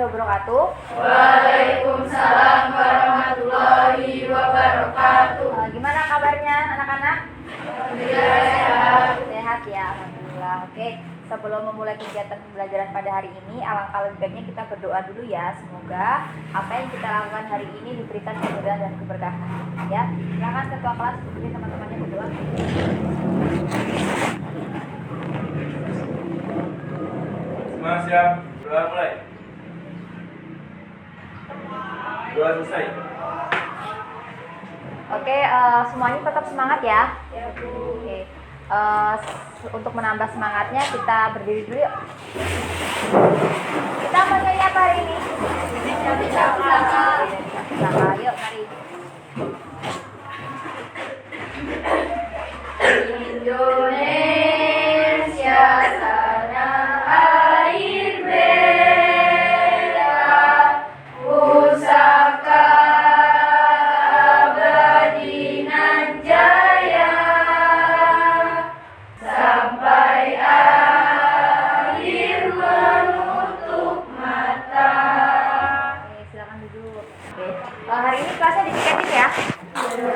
warahmatullahi wabarakatuh. Waalaikumsalam warahmatullahi wabarakatuh. Gimana kabarnya anak-anak? Alhamdulillah sehat. Sehat ya, alhamdulillah. Oke, sebelum memulai kegiatan pembelajaran pada hari ini, alangkah lebih baiknya kita berdoa dulu ya. Semoga apa yang kita lakukan hari ini diberikan kemudahan dan keberkahan. Ya, silakan ketua kelas untuk teman-temannya berdoa. Semua siap? Doa mulai. Doa selesai. Oke, semuanya tetap semangat ya. Oke, untuk menambah semangatnya kita berdiri dulu yuk. Kita mau nyanyi apa hari ini? Yuk, mari. Indonesia tanah air bela, pusaka abadi nan jaya, sampai akhir menutup mata. Oke, silakan duduk. Oke, hari ini kelasnya ditiketin ya.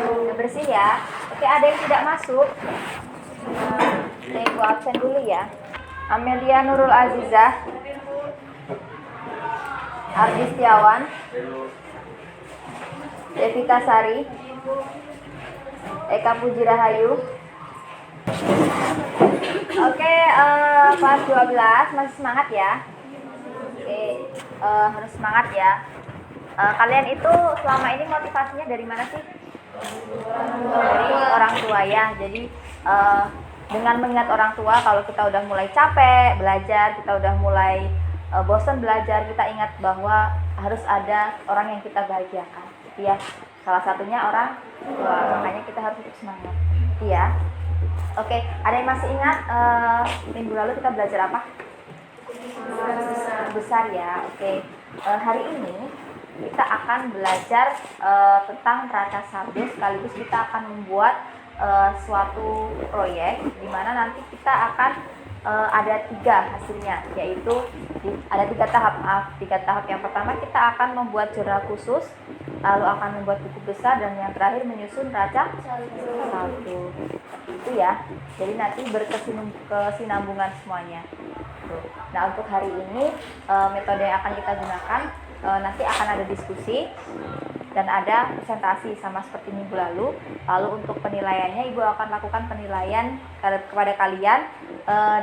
Udah bersih ya. Oke, ada yang tidak masuk. Oke, gua absen dulu ya. Amelia Nurul Azizah, Ardi Setiawan, Devita Sari, Eka Puji Rahayu. Oke, kelas 12 masih semangat ya. Oke, harus semangat ya. Kalian itu selama ini motivasinya dari mana sih? Dari orang tua ya. Jadi dengan mengingat orang tua, kalau kita udah mulai capek belajar, kita udah mulai bosan belajar, kita ingat bahwa harus ada orang yang kita bahagiakan. Ya, salah satunya orang tua. Makanya kita harus tetap semangat. Iya. Oke, ada yang masih ingat minggu lalu kita belajar apa? Besar ya. Oke. Hari ini kita akan belajar tentang neraca saldo, sekaligus kita akan membuat suatu proyek di mana nanti kita akan ada 3 hasilnya, yaitu ada 3 tahap. Tiga tahap. Yang pertama kita akan membuat jurnal khusus, lalu akan membuat buku besar, dan yang terakhir menyusun neraca saldo. Itu ya. Jadi nanti berkesinambungan semuanya. Nah, untuk hari ini metode yang akan kita gunakan, nanti akan ada diskusi dan ada presentasi sama seperti minggu lalu. Lalu untuk penilaiannya, Ibu akan lakukan penilaian kepada kalian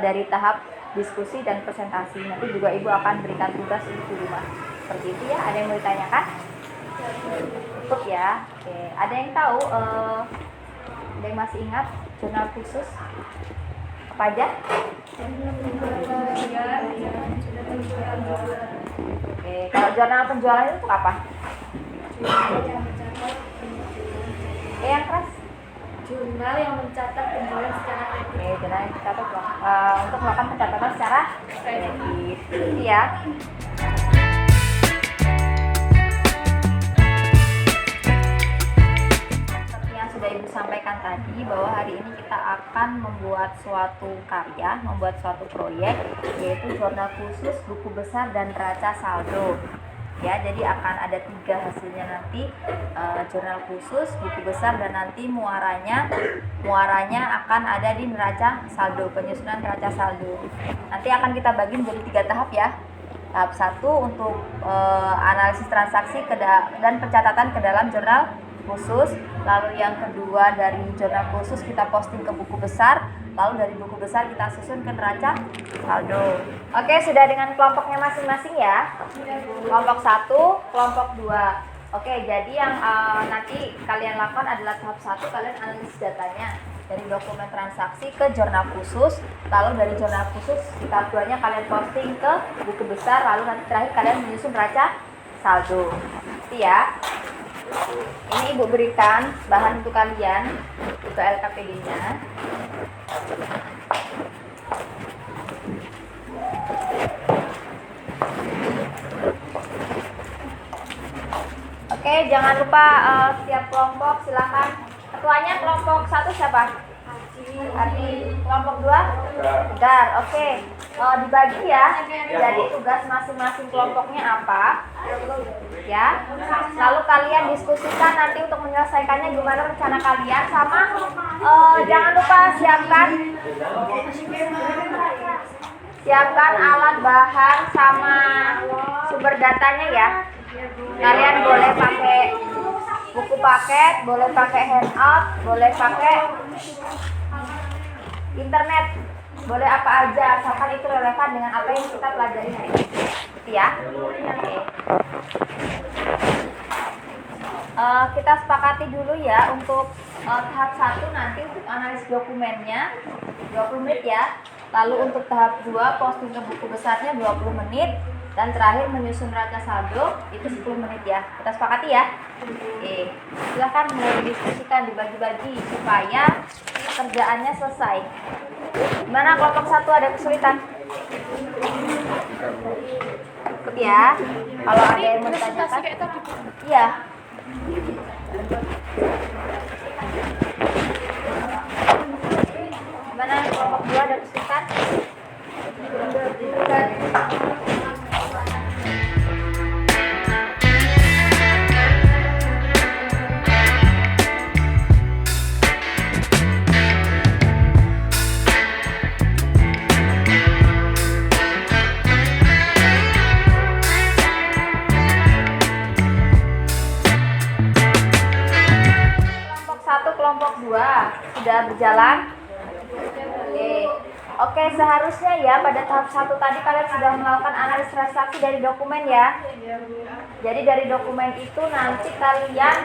dari tahap diskusi dan presentasi. Nanti juga Ibu akan berikan tugas untuk di rumah. Seperti itu ya. Ada yang mau ditanyakan? Cukup ya. Oke. Ada yang tahu? Ada yang masih ingat jurnal khusus apa aja? Oke, kalau jurnal penjualan itu untuk apa? Yang keras? Jurnal yang mencatat penjualan secara kredit. Oke, jurnal yang mencatat untuk melakukan pencatatan secara kredit. Itu ya. Seperti yang sudah Ibu sampaikan tadi, bahwa hari ini kita akan membuat suatu karya, membuat suatu proyek, yaitu jurnal khusus, buku besar, dan neraca saldo. Ya, jadi akan ada 3 hasilnya nanti, jurnal khusus, buku besar, dan nanti muaranya akan ada di neraca saldo, penyusunan neraca saldo. Nanti akan kita bagi menjadi 3 tahap ya. Tahap 1 untuk analisis transaksi dan pencatatan ke dalam jurnal khusus. Lalu yang kedua, dari jurnal khusus kita posting ke buku besar. Lalu dari buku besar kita susun ke neraca saldo. Oke, sudah dengan kelompoknya masing-masing ya. Kelompok 1, kelompok 2. Oke, jadi yang nanti kalian lakukan adalah tahap 1, kalian analisis datanya dari dokumen transaksi ke jurnal khusus. Lalu dari jurnal khusus di tahap 2-nya kalian posting ke buku besar. Lalu nanti terakhir kalian menyusun neraca saldo. Itu ya. Ini Ibu berikan bahan untuk kalian, untuk LKPD-nya. Oke, jangan lupa setiap kelompok silakan. Ketuanya kelompok 1 siapa? Ardi. Kelompok 2? Tegar. Tegar. Oke. Dibagi ya. Jadi tugas masing-masing kelompoknya apa? Ya. Lalu kalian diskusikan nanti untuk menyelesaikannya gimana rencana kalian sama jangan lupa siapkan alat bahan sama sumber datanya ya. Kalian boleh pakai buku paket, boleh pakai handout, boleh pakai internet, boleh apa aja asalkan itu relevan dengan apa yang kita pelajari hari ini. Gitu ya. Oke. Kita sepakati dulu ya untuk tahap 1 nanti untuk analis dokumennya 20 menit ya. Lalu untuk tahap 2 posting ke buku besarnya 20 menit dan terakhir menyusun raca saldo itu 10 menit ya. Kita sepakati ya. Oke. Silahkan mulai didiskusikan, dibagi-bagi supaya kerjaannya selesai. Gimana kelompok 1 ada kesulitan? Cukup ya. Kalau ada yang mau ditanyakan, iya. Gimana kelompok 2 ada kesulitan? Kelompok 2 sudah berjalan. Oke, seharusnya ya pada tahap 1 tadi kalian sudah melakukan analis transaksi dari dokumen ya. Jadi dari dokumen itu nanti kalian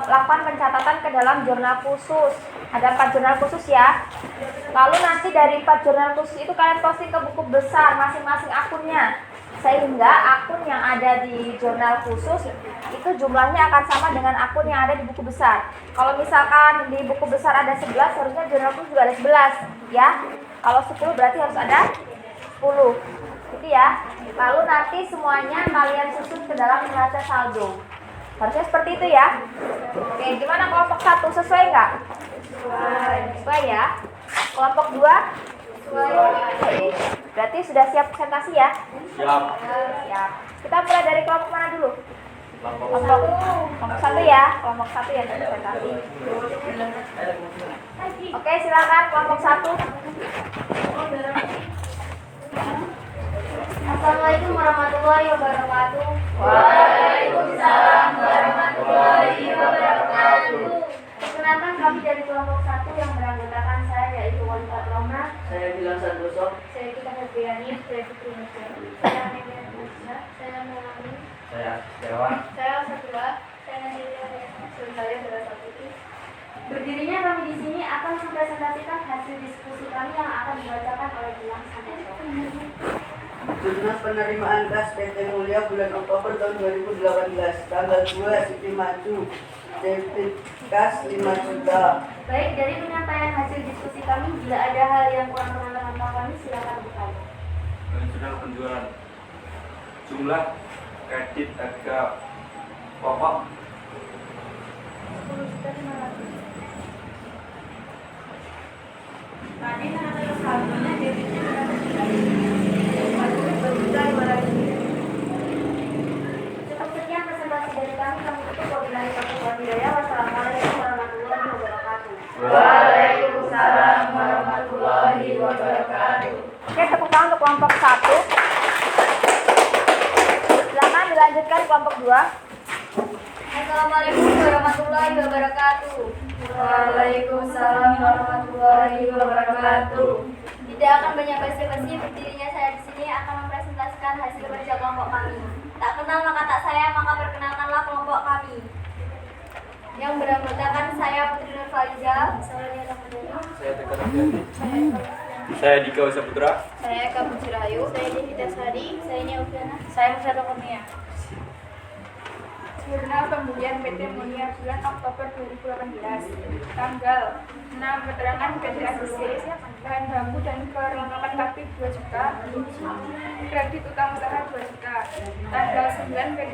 lakukan pencatatan ke dalam jurnal khusus. Ada 4 jurnal khusus ya. Lalu nanti dari 4 jurnal khusus itu kalian posting ke buku besar masing-masing akunnya. Sehingga akun yang ada di jurnal khusus itu jumlahnya akan sama dengan akun yang ada di buku besar. Kalau misalkan di buku besar ada 11, harusnya jurnal khusus juga ada 11 ya. Kalau 10 berarti harus ada 10 gitu ya. Lalu nanti semuanya kalian susun ke dalam neraca saldo. Harusnya seperti itu ya. Oke, gimana kelompok 1 sesuai nggak? Sesuai ya. Kelompok 2? Oke. Berarti sudah siap presentasi ya? Siap. Siap. Kita mulai dari kelompok mana dulu? Kelompok 1 ya. Kelompok 1 ya presentasi. Oke, silakan kelompok 1. Assalamualaikum warahmatullahi wabarakatuh. Waalaikumsalam warahmatullahi wabarakatuh. Perkenalkan, kami dari kelompok 1 yang beranggotakan saya yaitu Walifat Roma, Saya bilang Santoso. saya Kita Febriani, saya Fitri Nurjani, saya Amelia Nurjana, saya Melani, Saya Dewan. saya Satria, saya Nadia, saya Bella Saputi. Berdirinya kami di sini akan mempresentasikan hasil diskusi kami yang akan dibacakan oleh Gilang Santoso. Jurnal penerimaan kas PT Mulia bulan Oktober tahun 2018, tanggal 2 Siti Maju, debit kas 5 juta. Baik, dari penyampaian hasil diskusi kami, bila ada hal yang kurang teman-teman kami, silakan bertanya. Jurnal penjualan. Jumlah kredit harga pokok 10.500.000. Tadi neraca saldonya debitnya berapa? Cukup sekian presentasi dari kami tutup wabillahi taufiq wal hidayah. Wassalamualaikum warahmatullahi wabarakatuh. Waalaikumsalam warahmatullahi wabarakatuh. Oke, tepuk tangan untuk kelompok 1. Silakan dilanjutkan kelompok 2. Assalamualaikum warahmatullahi wabarakatuh. Waalaikumsalam warahmatullahi wabarakatuh. Tidak akan banyak basa-basi, berdirinya saya di sini akan mempresentasikan hasil kerja kelompok kami. Tak kenal maka tak sayang, maka perkenalkanlah kelompok kami. Yang beranggotakan saya Putri Nurfaliza, saya Liana Perdana, saya Tegar Abdiani. Saya Dika Wisaputra. saya Eka Rahayu, saya Devita Sari, saya Neofiana, saya Musada Kurnia. Jurnal pembelian PT Mulia bulan Oktober 2018. Tanggal 6 keterangan PT ACC, bahan baku dan perlengkapan pabrik 2 juta, kredit utang usaha 2 juta. Tanggal 9 PT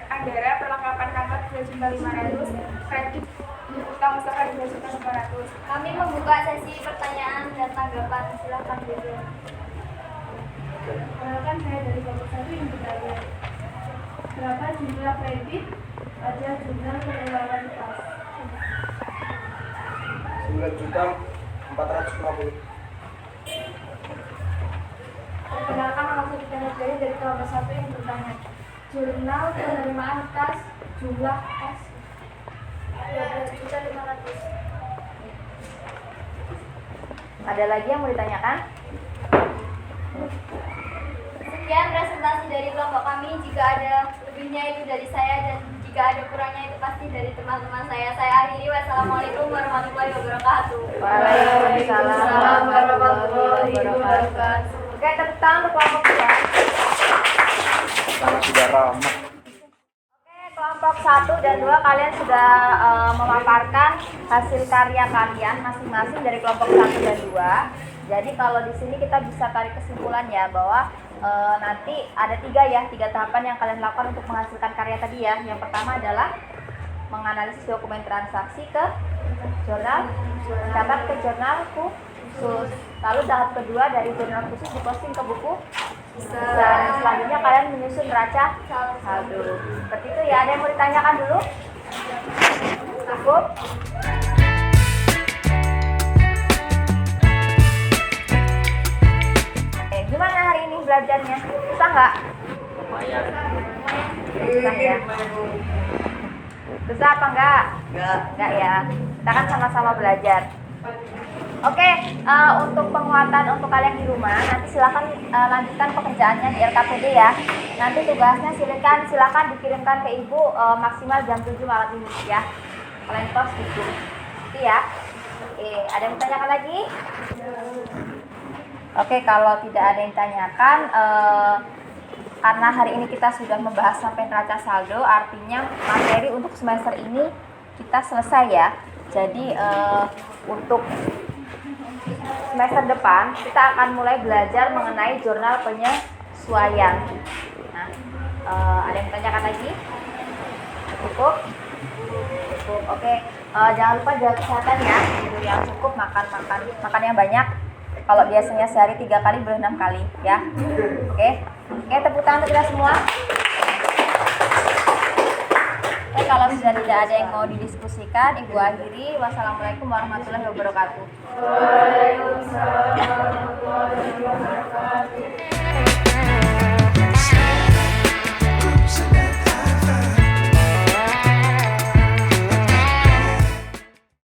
Andara perlengkapan kantor 2.500.000, kredit utang Kang Mustafa 2.500.000. Kami membuka sesi pertanyaan dan tanggapan. Silakan Bebe. Perkenalkan, saya dari kelompok 1 yang bertanya. Berapa jumlah kredit pada jurnal pengeluaran kas? 9.450. Perkenalkan, nama saya Dita Nurjaya dari kelompok 1 yang bertanya. Jurnal penerimaan kas jumlah kas 12.500.000. Ada lagi yang mau ditanyakan? Sekian presentasi dari kelompok kami. Jika ada lebihnya itu dari saya dan jika ada kurangnya itu pasti dari teman-teman saya. Saya akhiri. Wassalamualaikum warahmatullahi wabarakatuh. Waalaikumsalam warahmatullahi wabarakatuh. Oke, tepuk tangan untuk kelompok 2. Karena sudah ramah. Oke, kelompok 1 dan 2 kalian sudah memaparkan hasil karya kalian masing-masing dari kelompok 1 dan 2. Jadi kalau di sini kita bisa tarik kesimpulan ya bahwa nanti ada 3 tahapan yang kalian lakukan untuk menghasilkan karya tadi ya. Yang pertama adalah menganalisis dokumen transaksi ke jurnal, mencatat ke jurnal khusus. Lalu tahap kedua dari jurnal khusus diposting ke buku. Dan selanjutnya kalian menyusun neraca saldo. Seperti itu ya. Ada yang mau ditanyakan dulu? Cukup? Gimana hari ini belajarnya? Susah nggak? Lumayan. Susah ya. Susah apa enggak? Enggak. Enggak ya. Kita kan sama-sama belajar. Oke, untuk penguatan untuk kalian di rumah, nanti silakan lanjutkan pekerjaannya di RKPD ya. Nanti tugasnya silakan dikirimkan ke ibu maksimal jam 7 malam ini ya. Kalian post di grup. Itu ya. Oke, ada yang ditanyakan lagi? Oke, kalau tidak ada yang ditanyakan, karena hari ini kita sudah membahas sampai neraca saldo, artinya materi untuk semester ini kita selesai ya. Jadi untuk semester depan kita akan mulai belajar mengenai jurnal penyesuaian. Nah, ada yang ditanyakan lagi? Cukup? Cukup. Oke, jangan lupa jaga kesehatan ya. Tidur yang cukup, makan yang banyak. Kalau biasanya sehari 3 kali, boleh 6 kali ya. Oke, tepuk tangan untuk kita semua. Oke, kalau sudah tidak ada yang mau didiskusikan, Ibu akhiri. Wassalamualaikum warahmatullahi wabarakatuh. Waalaikumsalam warahmatullahi wabarakatuh.